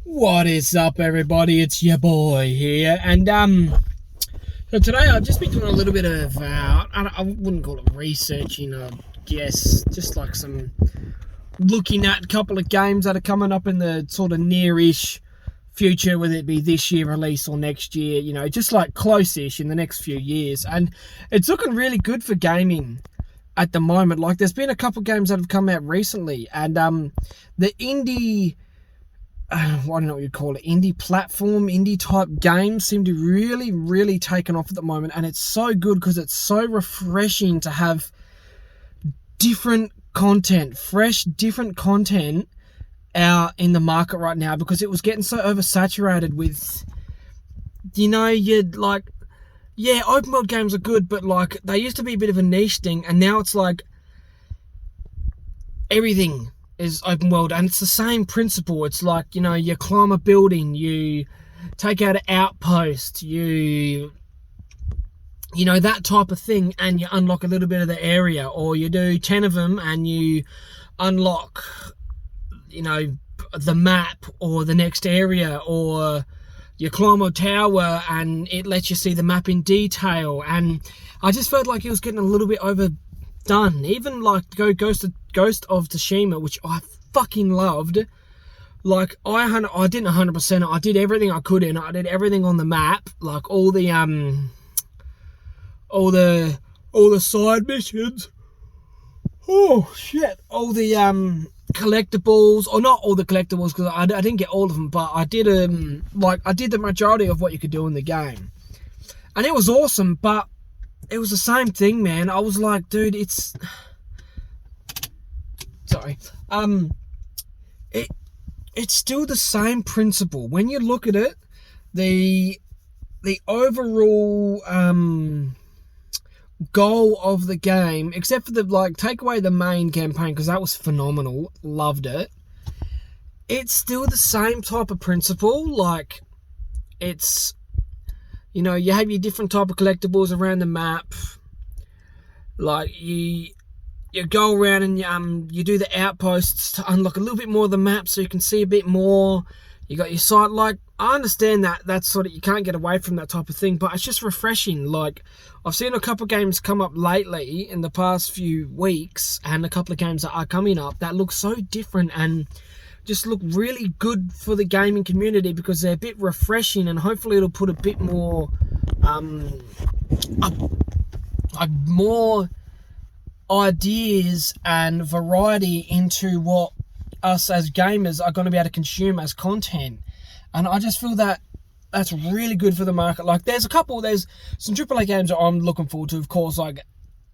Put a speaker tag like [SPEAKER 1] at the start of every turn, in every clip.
[SPEAKER 1] What is up, everybody? It's your boy here, and so today I've just been doing a little bit of I wouldn't call it researching, I guess, just like some looking at a couple of games that are coming up in the sort of near-ish future, whether it be this year release or next year, just like close-ish in the next few years, and it's looking really good for gaming at the moment. Like, there's been a couple of games that have come out recently, and the indie. I don't know what you'd call it, indie platform, indie type games seem to really taken off at the moment, and it's so good because it's so refreshing to have different content, fresh, different content out in the market right now, because it was getting so oversaturated with, you'd like, yeah, open world games are good, but like, they used to be a bit of a niche thing, and now it's like everything is open world, and it's the same principle. It's like, you climb a building, you take out an outpost, that type of thing, and you unlock a little bit of the area, or you do 10 of them and you unlock, the map or the next area, or you climb a tower and it lets you see the map in detail. And I just felt like it was getting a little bit overdone. Even like Ghost of Tsushima, which I fucking loved. Like, I didn't 100%. I did everything I could in. I did everything on the map, like all the side missions. Oh shit! All the collectibles, or not all the collectibles, because I didn't get all of them, but I did I did the majority of what you could do in the game, and it was awesome. But it was the same thing, man. I was like, dude, it's sorry. It's still the same principle. When you look at it, the overall goal of the game, except for take away the main campaign, because that was phenomenal, loved it. It's still the same type of principle. Like, it's, you have your different type of collectibles around the map. Like, you go around and you do the outposts to unlock a little bit more of the map, so you can see a bit more. You got your site. Like, I understand that that's sort of, you can't get away from that type of thing, but it's just refreshing. Like, I've seen a couple of games come up lately in the past few weeks, and a couple of games that are coming up that look so different and just look really good for the gaming community, because they're a bit refreshing, and hopefully it'll put a bit more more ideas and variety into what us as gamers are going to be able to consume as content. And I just feel that that's really good for the market. Like, there's some AAA games that I'm looking forward to, of course, like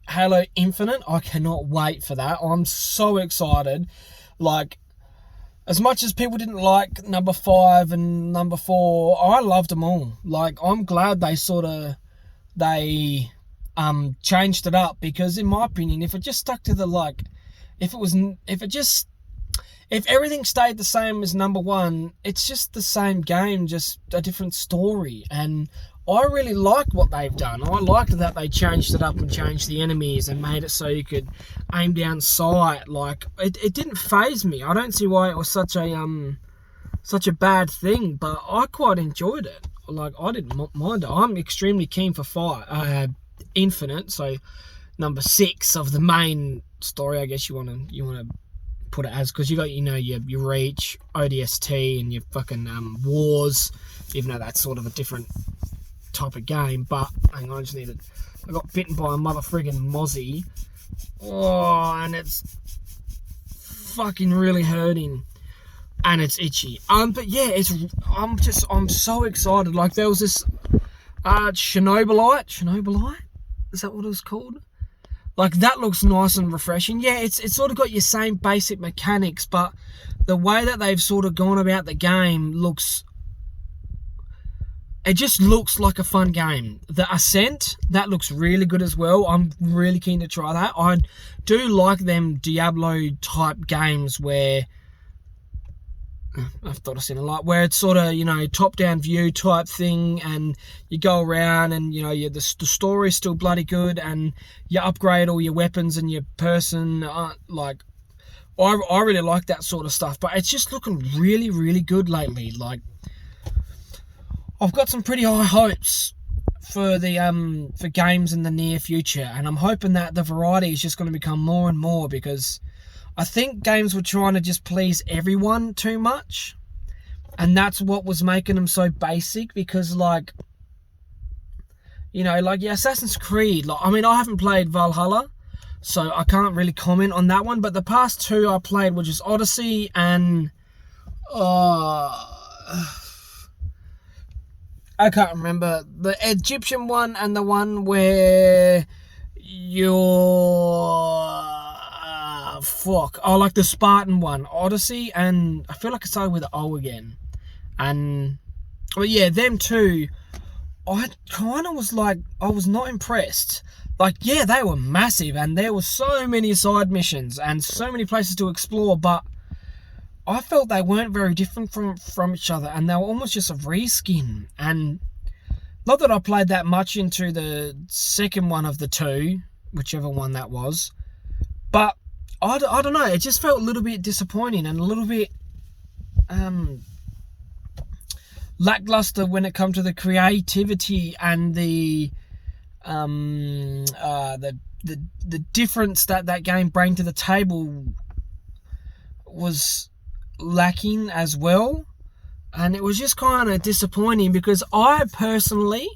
[SPEAKER 1] Halo Infinite. I cannot wait for that. I'm so excited. Like, as much as people didn't like number 5 and number 4, I loved them all. Like, I'm glad they changed it up, because in my opinion, if it just stuck to the, if everything stayed the same as number 1, it's just the same game, just a different story. And I really like what they've done. I liked that they changed it up and changed the enemies and made it so you could aim down sight. Like, it didn't faze me. I don't see why it was such a bad thing, but I quite enjoyed it. Like, I didn't mind it. I'm extremely keen for Infinite, so number 6 of the main story, I guess you want to put it as, because you got your Reach, ODST, and your fucking Wars, even though that's sort of a different type of game. But hang on, I got bitten by a mother friggin' mozzie. Oh, and it's fucking really hurting, and it's itchy. But yeah, I'm so excited. Like, there was this Chernobyl, is that what it was called? Like, that looks nice and refreshing. Yeah, it's sort of got your same basic mechanics, but the way that they've sort of gone about the game it just looks like a fun game. The Ascent, that looks really good as well. I'm really keen to try that. I do like them Diablo type games where, I've thought I've seen a lot, where it's sort of, top-down view type thing, and you go around and, the story's still bloody good, and you upgrade all your weapons and your person, like, I really like that sort of stuff, but it's just looking really, really good lately. Like, I've got some pretty high hopes for the for games in the near future, and I'm hoping that the variety is just going to become more and more, because I think games were trying to just please everyone too much, and that's what was making them so basic. Because, like, you know, like, yeah, Assassin's Creed, like, I mean, I haven't played Valhalla, so I can't really comment on that one, but the past two I played were just Odyssey and I can't remember, the Egyptian one and the one where like the Spartan one, Odyssey, and I feel like it started with O again. And well, yeah, them two, I kind of was like, I was not impressed. Like, yeah, they were massive, and there were so many side missions and so many places to explore, but I felt they weren't very different from each other, and they were almost just a reskin. And not that I played that much into the second one of the two, whichever one that was, but I don't know, it just felt a little bit disappointing and a little bit lackluster when it comes to the creativity and the difference that game bring to the table was lacking as well. And it was just kind of disappointing, because I personally,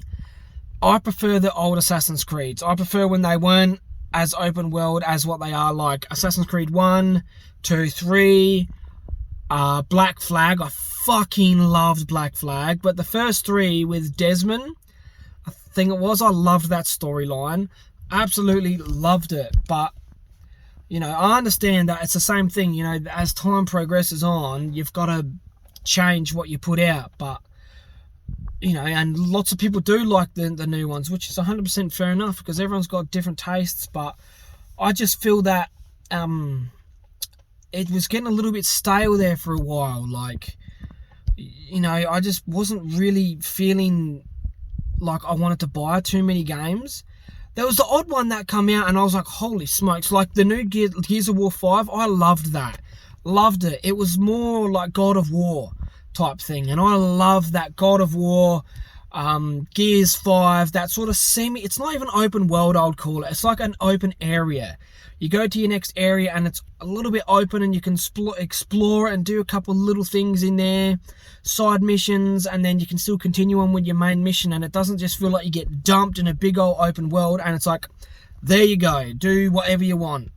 [SPEAKER 1] I prefer the old Assassin's Creeds. I prefer when they weren't as open world as what they are, like Assassin's Creed 1, 2, 3, Black Flag. I fucking loved Black Flag, but the first three with Desmond, I think it was, I loved that storyline. Absolutely loved it. But, you know, I understand that it's the same thing, you know, as time progresses on, you've got to change what you put out. But, you know, and lots of people do like the new ones, which is 100% fair enough, because everyone's got different tastes. But I just feel that it was getting a little bit stale there for a while. Like, you know, I just wasn't really feeling like I wanted to buy too many games. There was the odd one that come out and I was like, holy smokes, like the new Gears of War 5, I loved that. Loved it. It was more like God of War type thing, and I love that God of War, Gears 5, that sort of it's not even open world, I would call it. It's like an open area. You go to your next area and it's a little bit open, and you can explore and do a couple of little things in there, side missions, and then you can still continue on with your main mission, and it doesn't just feel like you get dumped in a big old open world and it's like, there you go, do whatever you want.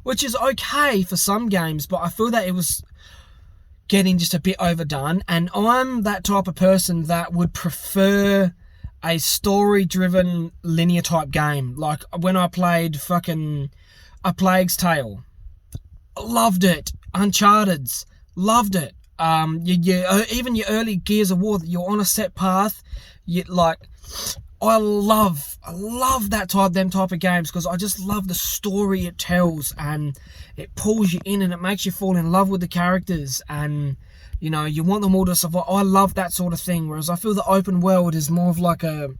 [SPEAKER 1] Which is okay for some games, but I feel that it was getting just a bit overdone, and I'm that type of person that would prefer a story-driven linear type game. Like when I played fucking A Plague's Tale, loved it. Uncharted's, loved it. Even your early Gears of War, you're on a set path. I love them type of games, because I just love the story it tells, and it pulls you in and it makes you fall in love with the characters, and you know, you want them all to survive. I love that sort of thing, whereas I feel the open world is more of like I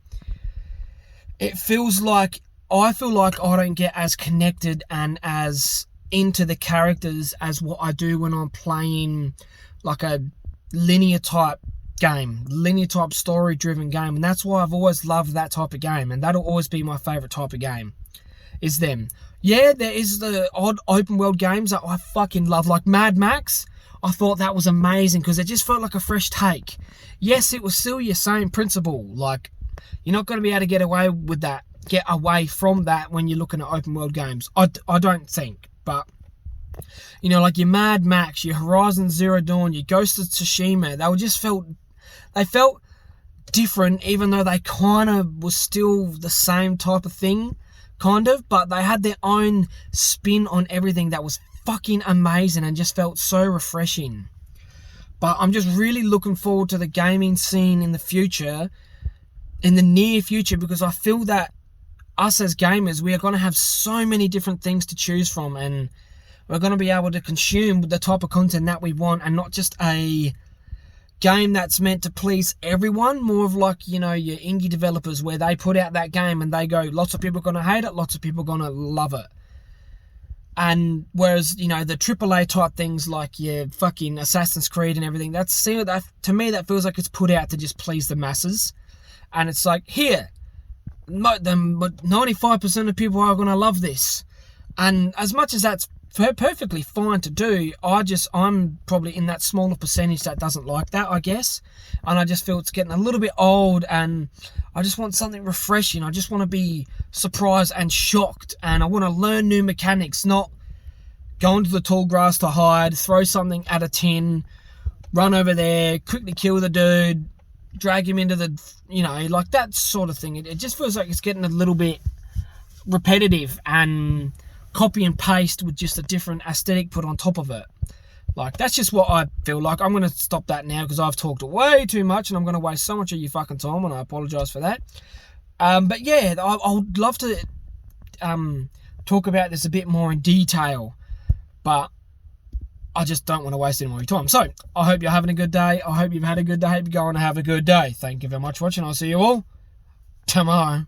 [SPEAKER 1] feel like I don't get as connected and as into the characters as what I do when I'm playing like a linear type story driven game. And that's why I've always loved that type of game, and that'll always be my favorite type of game, is them. Yeah, there is the odd open world games that I fucking love, like Mad Max. I thought that was amazing because it just felt like a fresh take. Yes, it was still your same principle. Like, you're not going to be able to get away from that when you're looking at open world games. I don't think. But, you know, like your Mad Max, your Horizon Zero Dawn, your Ghost of Tsushima, they felt different, even though they kind of was still the same type of thing, kind of, but they had their own spin on everything that was fucking amazing and just felt so refreshing. But I'm just really looking forward to the gaming scene in the near future, because I feel that us as gamers, we are going to have so many different things to choose from, and we're going to be able to consume the type of content that we want, and not just a game that's meant to please everyone, more of like, you know, your indie developers where they put out that game and they go, lots of people are going to hate it, lots of people are going to love it. And whereas, you know, the AAA type things like your fucking Assassin's Creed and everything, that to me that feels like it's put out to just please the masses. And it's like, here, 95% of people are going to love this. And as much as that's perfectly fine to do, I'm probably in that smaller percentage that doesn't like that, I guess. And I just feel it's getting a little bit old, and I just want something refreshing. I just want to be surprised and shocked, and I want to learn new mechanics, not go into the tall grass to hide, throw something at a tin, run over there, quickly kill the dude, drag him into the, you know, like that sort of thing. It just feels like it's getting a little bit repetitive and copy and paste with just a different aesthetic put on top of it. Like, that's just what I feel like. I'm going to stop that now because I've talked way too much and I'm going to waste so much of your fucking time, and I apologise for that. But yeah, I would love to talk about this a bit more in detail, but I just don't want to waste any more of your time. So, I hope you're having a good day. I hope you've had a good day. I hope you're going to have a good day. Thank you very much for watching. I'll see you all tomorrow.